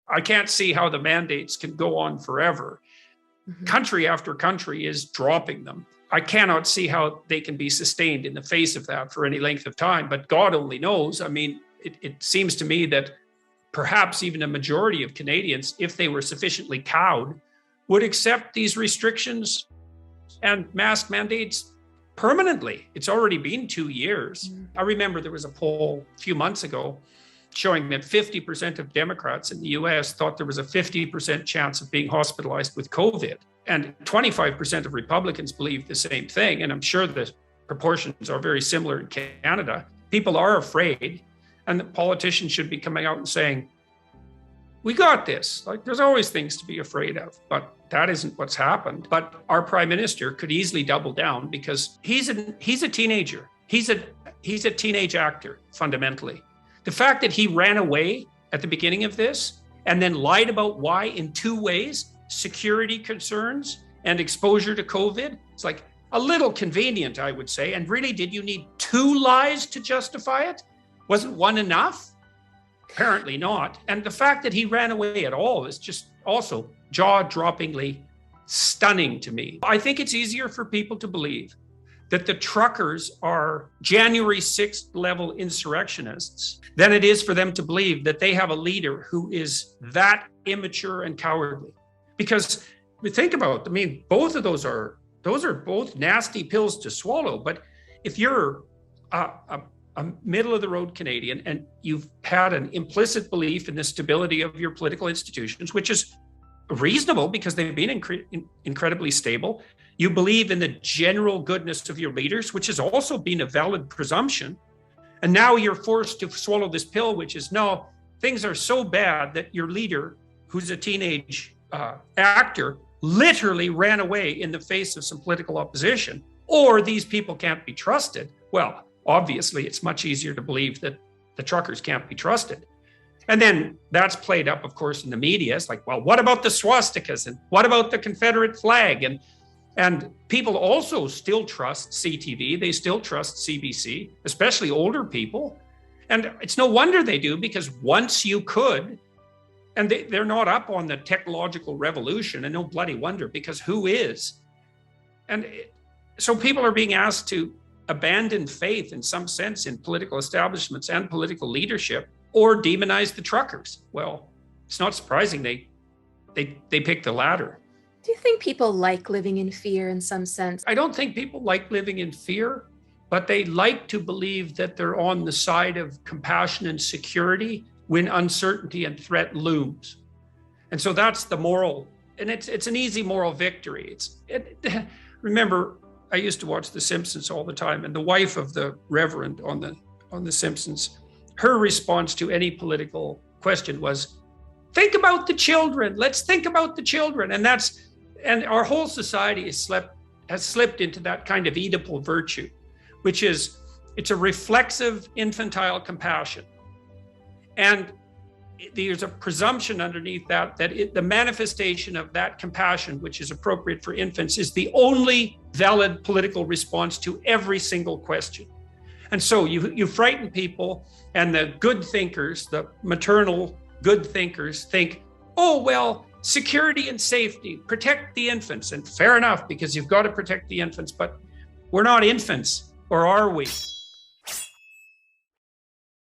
I can't see how the mandates can go on forever. Country after country is dropping them. I cannot see how they can be sustained in the face of that for any length of time, but God only knows. I mean, it seems to me that perhaps even a majority of Canadians, if they were sufficiently cowed, would accept these restrictions and mask mandates permanently. It's already been 2 years. I remember there was a poll a few months ago showing that 50% of Democrats in the US thought there was a 50% chance of being hospitalized with COVID. And 25% of Republicans believe the same thing. And I'm sure the proportions are very similar in Canada. People are afraid, and the politicians should be coming out and saying, we got this. Like, there's always things to be afraid of, but that isn't what's happened. But our prime minister could easily double down because he's a teenager. He's a teenage actor, fundamentally. The fact that he ran away at the beginning of this and then lied about why in 2 ways, security concerns and exposure to COVID, it's like a little convenient, I would say. And really, did you need 2 lies to justify it? Wasn't 1 enough? Apparently not. And the fact that he ran away at all is just also jaw-droppingly stunning to me. I think it's easier for people to believe that the truckers are January 6th level insurrectionists than it is for them to believe that they have a leader who is that immature and cowardly. Because we think about it, I mean, both of those are both nasty pills to swallow. But if you're a middle of the road Canadian and you've had an implicit belief in the stability of your political institutions, which is reasonable because they've been incredibly stable, you believe in the general goodness of your leaders, which has also been a valid presumption. And now you're forced to swallow this pill, which is, no, things are so bad that your leader, who's a teenage actor, literally ran away in the face of some political opposition, or these people can't be trusted. Well, obviously, it's much easier to believe that the truckers can't be trusted. And then that's played up, of course, in the media. It's like, well, what about the swastikas? And what about the Confederate flag? And people also still trust CTV. They still trust CBC, especially older people. And it's no wonder they do, because once you could, and they're not up on the technological revolution, and no bloody wonder, because who is? And so people are being asked to abandon faith in some sense in political establishments and political leadership, or demonize the truckers. Well, it's not surprising they pick the latter. Do you think people like living in fear in some sense? I don't think people like living in fear, but they like to believe that they're on the side of compassion and security when uncertainty and threat looms. And so that's the moral, and it's an easy moral victory. Remember, I used to watch The Simpsons all the time, and the wife of the Reverend on the Simpsons, her response to any political question was, think about the children. Let's think about the children. And our whole society has slipped into that kind of Oedipal virtue, which is, it's a reflexive infantile compassion. And there's a presumption underneath that the manifestation of that compassion, which is appropriate for infants, is the only valid political response to every single question. And so you frighten people, and the good thinkers, the maternal good thinkers, think, oh, well, security and safety, protect the infants. And fair enough, because you've got to protect the infants, but we're not infants, or are we?